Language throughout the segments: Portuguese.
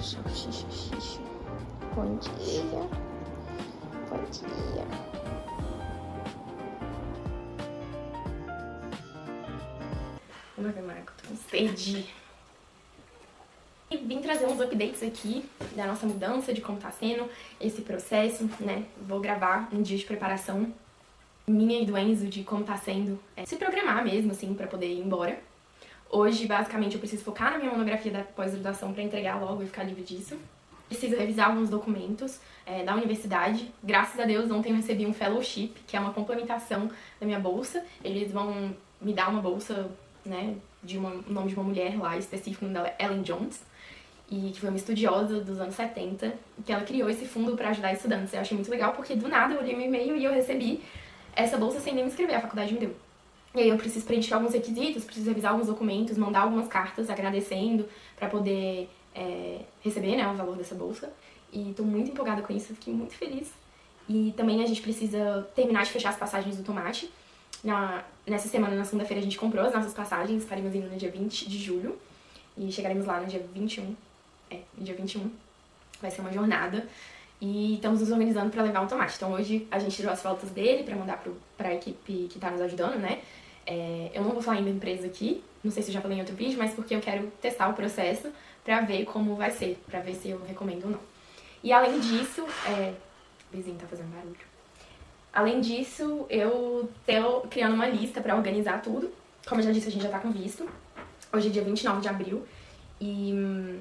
Xixi. Bom dia. Bom dia. Vamos ver, Marco, tô com sede. E vim trazer uns updates aqui da nossa mudança, de como tá sendo esse processo, né? Vou gravar um dia de preparação minha e do Enzo de como tá sendo se programar mesmo, assim, pra poder ir embora. Hoje, basicamente, eu preciso focar na minha monografia da pós-graduação pra entregar logo e ficar livre disso. Preciso revisar alguns documentos da universidade. Graças a Deus, ontem eu recebi um fellowship, que é uma complementação da minha bolsa. Eles vão me dar uma bolsa, né, de o nome de uma mulher lá específico, o nome dela é Ellen Jones, e que foi uma estudiosa dos anos 70, que ela criou esse fundo para ajudar estudantes. Eu achei muito legal, porque do nada eu olhei meu e-mail e eu recebi essa bolsa sem nem me inscrever, a faculdade me deu. E aí eu preciso preencher alguns requisitos, preciso revisar alguns documentos, mandar algumas cartas agradecendo para poder receber, né, o valor dessa bolsa. E tô muito empolgada com isso, fiquei muito feliz. E também a gente precisa terminar de fechar as passagens do Tomate. Nessa semana, na segunda-feira, a gente comprou as nossas passagens, estaremos indo no dia 20 de julho e chegaremos lá no dia 21. No dia 21. Vai ser uma jornada. E estamos nos organizando para levar um Tomate. Então hoje a gente tirou as fotos dele para mandar pra equipe que tá nos ajudando, né? Eu não vou falar ainda da empresa aqui, não sei se eu já falei em outro vídeo, mas porque eu quero testar o processo pra ver como vai ser, pra ver se eu recomendo ou não. E além disso, o vizinho tá fazendo barulho. Além disso, eu tô criando uma lista pra organizar tudo. Como eu já disse, a gente já tá com visto. Hoje é dia 29 de abril e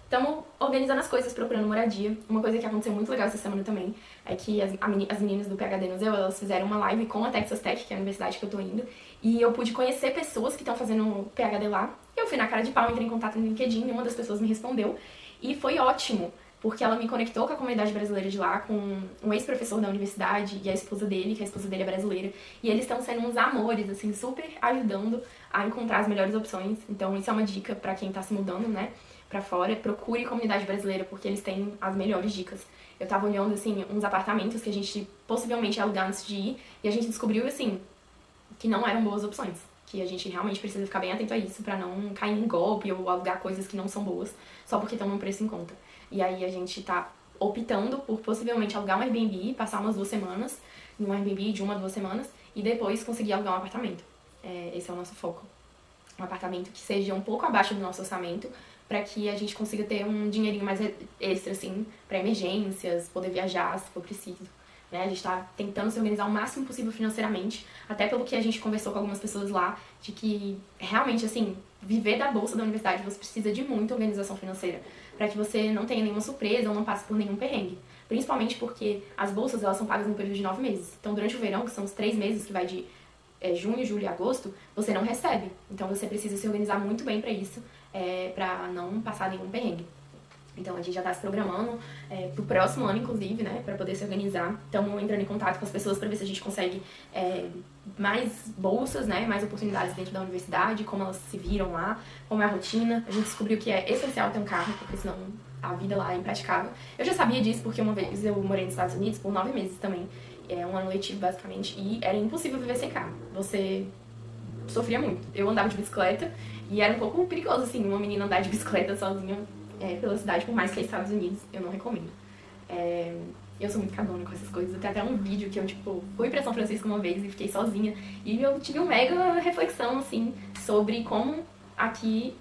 estamos organizando as coisas, procurando moradia. Uma coisa que aconteceu muito legal essa semana também é que as meninas do PhD no Zeu, elas fizeram uma live com a Texas Tech, que é a universidade que eu tô indo, e eu pude conhecer pessoas que estão fazendo PhD lá. Eu fui na cara de pau, entrei em contato no LinkedIn e uma das pessoas me respondeu. E foi ótimo, porque ela me conectou com a comunidade brasileira de lá, com um ex-professor da universidade e a esposa dele, que a esposa dele é brasileira. E eles estão sendo uns amores, assim, super ajudando a encontrar as melhores opções. Então isso é uma dica pra quem tá se mudando, né, pra fora. Procure comunidade brasileira, porque eles têm as melhores dicas. Eu tava olhando, assim, uns apartamentos que a gente possivelmente ia alugar antes de ir, e a gente descobriu, assim, que não eram boas opções. Que a gente realmente precisa ficar bem atento a isso pra não cair em golpe ou alugar coisas que não são boas, só porque estão num preço em conta. E aí a gente tá optando por possivelmente alugar um Airbnb, passar umas 2 semanas num Airbnb de 1 a 2 semanas, e depois conseguir alugar um apartamento. Esse é o nosso foco. Um apartamento que seja um pouco abaixo do nosso orçamento, para que a gente consiga ter um dinheirinho mais extra, assim, para emergências, poder viajar se for preciso. Né? A gente tá tentando se organizar o máximo possível financeiramente, até pelo que a gente conversou com algumas pessoas lá, de que realmente, assim, viver da bolsa da universidade, você precisa de muita organização financeira, para que você não tenha nenhuma surpresa ou não passe por nenhum perrengue. Principalmente porque as bolsas, elas são pagas no período de 9 meses. Então, durante o verão, que são os 3 meses, que vai de junho, julho e agosto, você não recebe. Então, você precisa se organizar muito bem para isso, pra não passar nenhum perrengue. Então a gente já tá se programando pro próximo ano, inclusive, né, pra poder se organizar. Estamos entrando em contato com as pessoas pra ver se a gente consegue mais bolsas, né, mais oportunidades dentro da universidade, como elas se viram lá, como é a rotina. A gente descobriu que é essencial ter um carro, porque senão a vida lá é impraticável. Eu já sabia disso porque uma vez eu morei nos Estados Unidos por 9 meses também, um ano letivo basicamente, e era impossível viver sem carro. Você sofria muito. Eu andava de bicicleta e era um pouco perigoso, assim, uma menina andar de bicicleta sozinha pela cidade, por mais que é Estados Unidos, eu não recomendo. Eu sou muito cagona com essas coisas. Tem até um vídeo que eu, tipo, fui pra São Francisco uma vez e fiquei sozinha. E eu tive uma mega reflexão, assim, sobre como aqui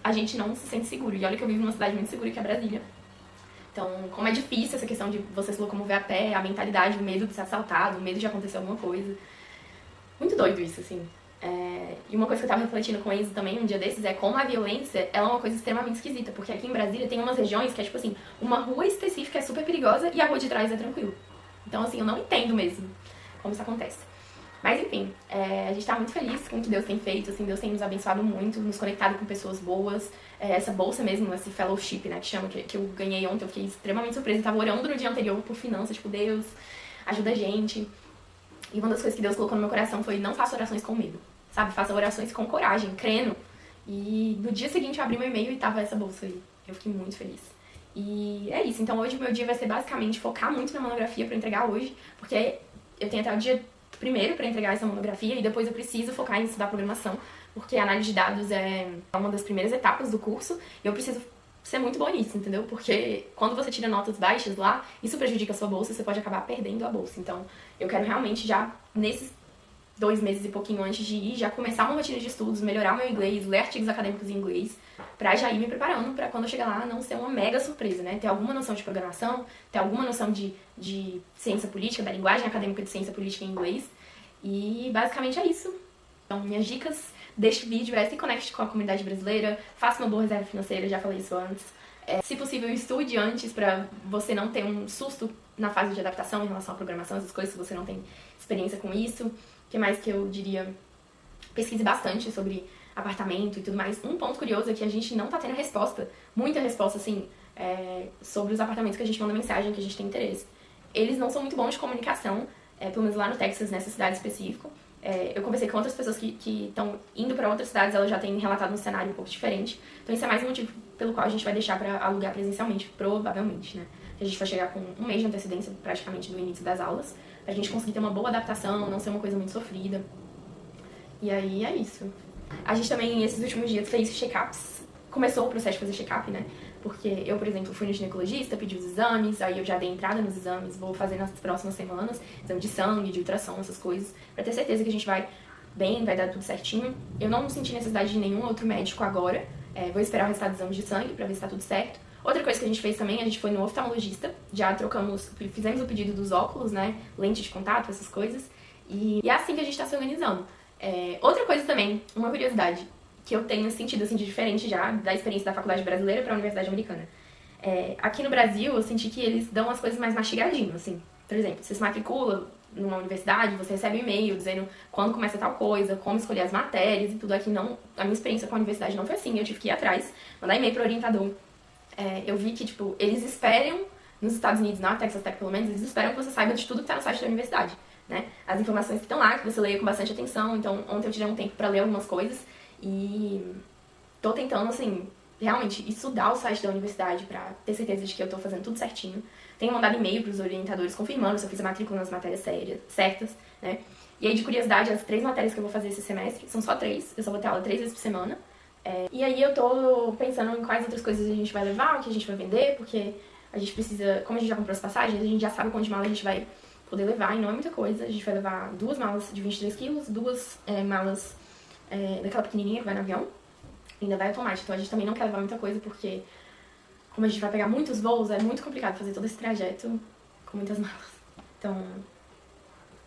a gente não se sente seguro. E olha que eu vivo numa cidade muito segura, que é Brasília. Então, como é difícil essa questão de você se locomover a pé, a mentalidade, o medo de ser assaltado, o medo de acontecer alguma coisa. Muito doido isso, assim. E uma coisa que eu tava refletindo com eles também um dia desses é como a violência, ela é uma coisa extremamente esquisita, porque aqui em Brasília tem umas regiões que é tipo assim, uma rua específica é super perigosa e a rua de trás é tranquila. Então assim, eu não entendo mesmo como isso acontece. Mas enfim, a gente tá muito feliz com o que Deus tem feito, assim, Deus tem nos abençoado muito, nos conectado com pessoas boas. Essa bolsa mesmo, esse fellowship, né, que chama, que eu ganhei ontem, eu fiquei extremamente surpresa. Eu tava orando no dia anterior por finanças, tipo, Deus, ajuda a gente. E uma das coisas que Deus colocou no meu coração foi: não faça orações com medo, sabe? Faça orações com coragem, crendo. E no dia seguinte eu abri meu e-mail e tava essa bolsa aí. Eu fiquei muito feliz. E é isso. Então hoje o meu dia vai ser basicamente focar muito na monografia pra entregar hoje, porque eu tenho até o dia 1º pra entregar essa monografia e depois eu preciso focar em estudar programação, porque a análise de dados é uma das primeiras etapas do curso e eu preciso ser muito bom nisso, entendeu? Porque quando você tira notas baixas lá, isso prejudica a sua bolsa e você pode acabar perdendo a bolsa. Então, eu quero realmente já, nesses 2 meses e pouquinho antes de ir, já começar uma rotina de estudos, melhorar o meu inglês, ler artigos acadêmicos em inglês, pra já ir me preparando pra quando eu chegar lá não ser uma mega surpresa, né? Ter alguma noção de programação, ter alguma noção de ciência política, da linguagem acadêmica de ciência política em inglês. E basicamente é isso. Então, minhas dicas deste vídeo é: se conecte com a comunidade brasileira, faça uma boa reserva financeira, já falei isso antes. Se possível, estude antes pra você não ter um susto na fase de adaptação em relação à programação, essas coisas, se você não tem experiência com isso. O que mais que eu diria? Pesquise bastante sobre apartamento e tudo mais. Um ponto curioso é que a gente não tá tendo resposta, muita resposta, assim, sobre os apartamentos que a gente manda mensagem, que a gente tem interesse. Eles não são muito bons de comunicação, pelo menos lá no Texas, nessa cidade específica. Eu conversei com outras pessoas que estão indo para outras cidades, elas já têm relatado um cenário um pouco diferente. Então isso é mais um motivo pelo qual a gente vai deixar para alugar presencialmente, provavelmente, né? A gente vai chegar com um mês de antecedência, praticamente, do início das aulas, pra gente conseguir ter uma boa adaptação, não ser uma coisa muito sofrida. E aí é isso. A gente também, esses últimos dias, fez check-ups. Começou o processo de fazer check-up, né? Porque eu, por exemplo, fui no ginecologista, pedi os exames, aí eu já dei entrada nos exames, vou fazer nas próximas semanas, exame de sangue, de ultrassom, essas coisas, pra ter certeza que a gente vai bem, vai dar tudo certinho. Eu não senti necessidade de nenhum outro médico agora, vou esperar o resultado do exame de sangue pra ver se tá tudo certo. Outra coisa que a gente fez também, a gente foi no oftalmologista, já fizemos o pedido dos óculos, né, lente de contato, essas coisas, e é assim que a gente tá se organizando. Outra coisa também, uma curiosidade, que eu tenho sentido assim de diferente já da experiência da faculdade brasileira para a universidade americana. Aqui no Brasil, eu senti que eles dão as coisas mais mastigadinho, assim. Por exemplo, você se matricula numa universidade, você recebe um e-mail dizendo quando começa tal coisa, como escolher as matérias e tudo. Aqui não, a minha experiência com a universidade não foi assim, eu tive que ir atrás, mandar e-mail pro orientador. Eu vi que, tipo, eles esperam, nos Estados Unidos, na Texas Tech pelo menos, eles esperam que você saiba de tudo que tá no site da universidade, né? As informações que estão lá, que você leia com bastante atenção. Então, ontem eu tirei um tempo pra ler algumas coisas e tô tentando, assim, realmente estudar o site da universidade pra ter certeza de que eu tô fazendo tudo certinho. Tenho mandado e-mail pros orientadores confirmando se eu fiz a matrícula nas matérias certas, né? E aí, de curiosidade, as 3 matérias que eu vou fazer esse semestre, são só 3, eu só vou ter aula 3 vezes por semana. E aí eu tô pensando em quais outras coisas a gente vai levar, o que a gente vai vender, porque a gente precisa, como a gente já comprou as passagens, a gente já sabe quanto de mala a gente vai poder levar, e não é muita coisa. A gente vai levar 2 malas de 23 quilos, 2 malas daquela pequenininha que vai no avião, ainda vai automático. Então a gente também não quer levar muita coisa, porque como a gente vai pegar muitos voos, é muito complicado fazer todo esse trajeto com muitas malas. Então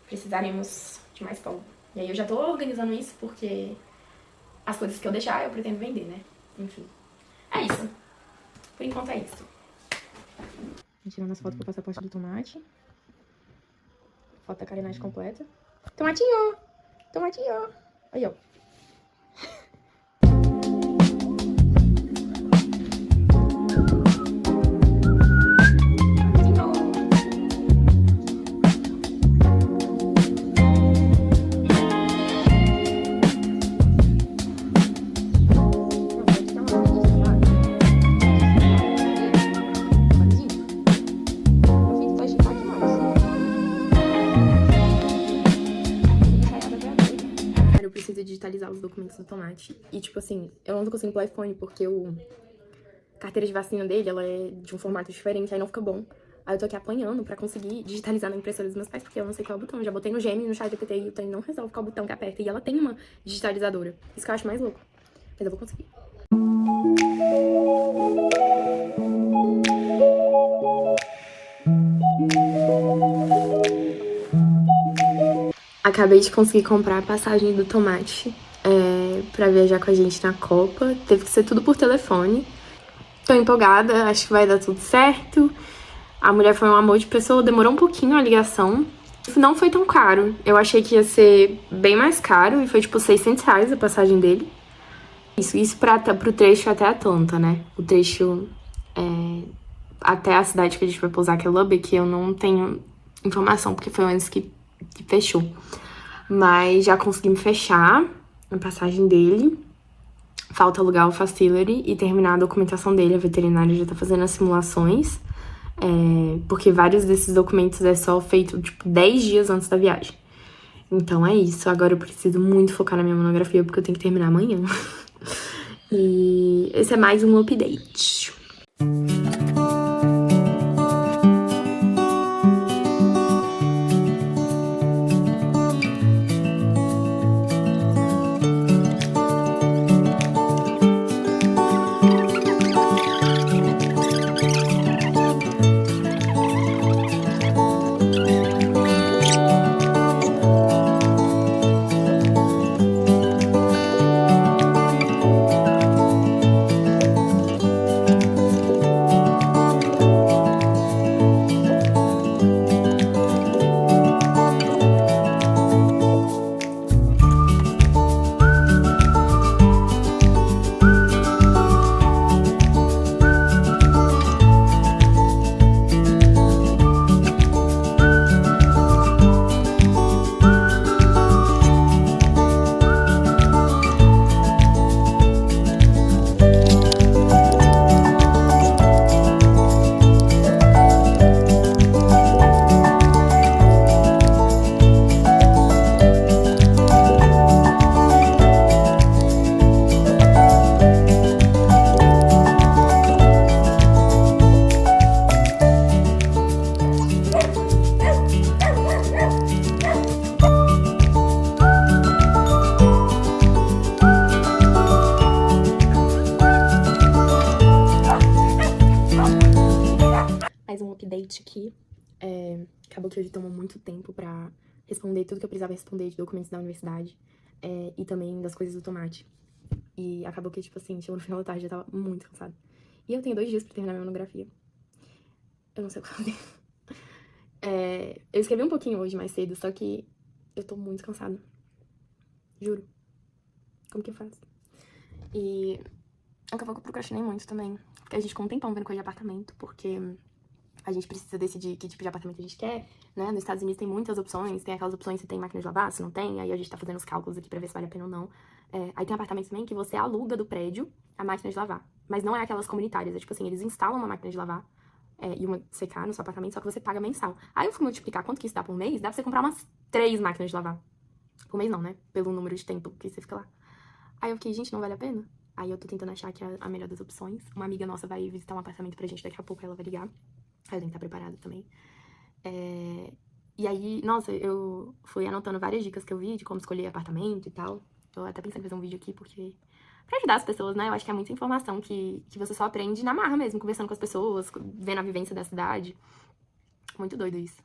precisaremos de mais pão. E aí eu já tô organizando isso, porque as coisas que eu deixar, eu pretendo vender, né? Enfim. É isso. Por enquanto é isso. Tirando as fotos pro passaporte do tomate. Foto da carenagem completa. Tomatinho! Tomatinho! Aí, ó. Digitalizar os documentos do tomate. E, tipo assim, eu não tô conseguindo pelo iPhone, porque a carteira de vacina dele, ela é de um formato diferente, aí não fica bom. Aí eu tô aqui apanhando pra conseguir digitalizar na impressora dos meus pais, porque eu não sei qual é o botão. Eu já botei no Gêmeo, no ChatGPT, e o Tony não resolve qual é o botão que aperta. E ela tem uma digitalizadora. Isso que eu acho mais louco. Mas eu vou conseguir. Acabei de conseguir comprar a passagem do tomate pra viajar com a gente na Copa. Teve que ser tudo por telefone. Tô empolgada, acho que vai dar tudo certo. A mulher foi um amor de pessoa, demorou um pouquinho a ligação. Não foi tão caro. Eu achei que ia ser bem mais caro e foi tipo R$600 a passagem dele. Isso pro trecho até Atlanta, né? O trecho até a cidade que a gente vai pousar, que é Lubbock, eu não tenho informação, porque foi antes que fechou. Mas já conseguimos fechar a passagem dele. Falta alugar o Facility e terminar a documentação dele. A veterinária já tá fazendo as simulações. Porque vários desses documentos é só feito, tipo, 10 dias antes da viagem. Então é isso. Agora eu preciso muito focar na minha monografia, porque eu tenho que terminar amanhã. E esse é mais um update. acabou que hoje tomou muito tempo pra responder tudo que eu precisava responder de documentos da universidade e também das coisas do tomate. E acabou que, tipo assim, chegou no final da tarde, eu tava muito cansada. E eu tenho 2 dias pra terminar minha monografia. Eu não sei o que fazer. Eu escrevi um pouquinho hoje mais cedo, só que eu tô muito cansada. Juro. Como que eu faço? E acabou que eu procrastinei muito também. Porque a gente ficou um tempão vendo coisa de apartamento, porque a gente precisa decidir que tipo de apartamento a gente quer, né? Nos Estados Unidos tem muitas opções, tem aquelas opções se tem máquina de lavar, se não tem, aí a gente tá fazendo os cálculos aqui pra ver se vale a pena ou não. Aí tem apartamentos também que você aluga do prédio a máquina de lavar, mas não é aquelas comunitárias, é tipo assim, eles instalam uma máquina de lavar e uma secar no seu apartamento, só que você paga mensal. Aí eu fui multiplicar quanto que isso dá por mês, dá pra você comprar umas 3 máquinas de lavar. Por mês não, né? Pelo número de tempo que você fica lá. Aí eu fiquei, gente, não vale a pena? Aí eu tô tentando achar que é a melhor das opções. Uma amiga nossa vai visitar um apartamento pra gente daqui a pouco, ela vai ligar. Aí eu tenho que estar preparada também. E aí, nossa, eu fui anotando várias dicas que eu vi de como escolher apartamento e tal. Tô até pensando em fazer um vídeo aqui, porque... Pra ajudar as pessoas, né? Eu acho que é muita informação que você só aprende na marra mesmo, conversando com as pessoas, vendo a vivência da cidade. Muito doido isso.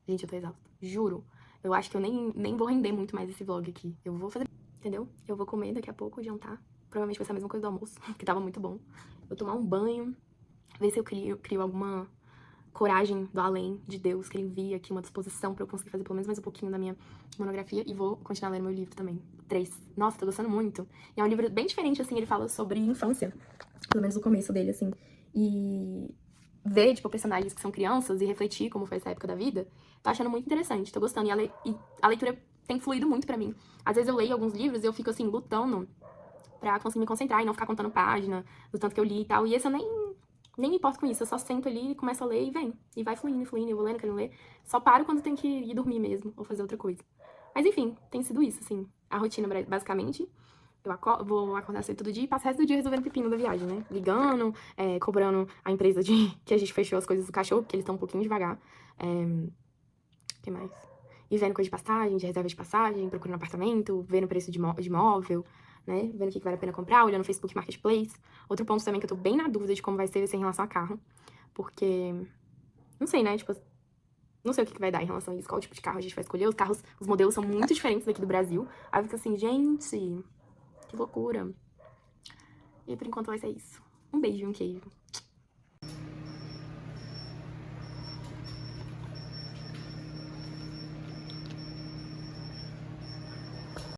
Gente, eu tô exausta. Juro. Eu acho que eu nem vou render muito mais esse vlog aqui. Eu vou fazer, entendeu? Eu vou comer daqui a pouco, jantar. Provavelmente vai ser a mesma coisa do almoço, que tava muito bom. Vou tomar um banho, ver se eu crio alguma coragem do além de Deus, que ele envia aqui uma disposição pra eu conseguir fazer pelo menos mais um pouquinho da minha monografia. E vou continuar lendo meu livro também. 3. Nossa, tô gostando muito. E é um livro bem diferente, assim, ele fala sobre infância. Pelo menos o começo dele, assim. E ver, tipo, personagens que são crianças e refletir como foi essa época da vida, tô achando muito interessante, tô gostando. E a leitura tem fluído muito pra mim. Às vezes eu leio alguns livros e eu fico, assim, lutando pra conseguir me concentrar e não ficar contando página do tanto que eu li e tal. E esse eu nem me importo com isso, eu só sento ali, começo a ler e vem. E vai fluindo, fluindo, eu vou lendo, quero ler. Só paro quando tem que ir dormir mesmo, ou fazer outra coisa. Mas enfim, tem sido isso, assim, a rotina, basicamente. Eu vou acordar cedo todo dia e passar o resto do dia resolvendo pepino da viagem, né? Ligando, cobrando a empresa que a gente fechou as coisas do cachorro, porque eles estão um pouquinho devagar. Que mais? E vendo coisa de passagem, de reserva de passagem, procurando apartamento, vendo o preço de imóvel, né? Vendo o que vale a pena comprar, olhando no Facebook Marketplace. Outro ponto também que eu tô bem na dúvida de como vai ser em relação a carro. Porque, não sei, né? Tipo, não sei o que vai dar em relação a isso, qual tipo de carro a gente vai escolher. Os carros, os modelos são muito diferentes daqui do Brasil. Aí eu fico assim, gente, que loucura. E por enquanto vai ser isso. Um beijo e um queijo.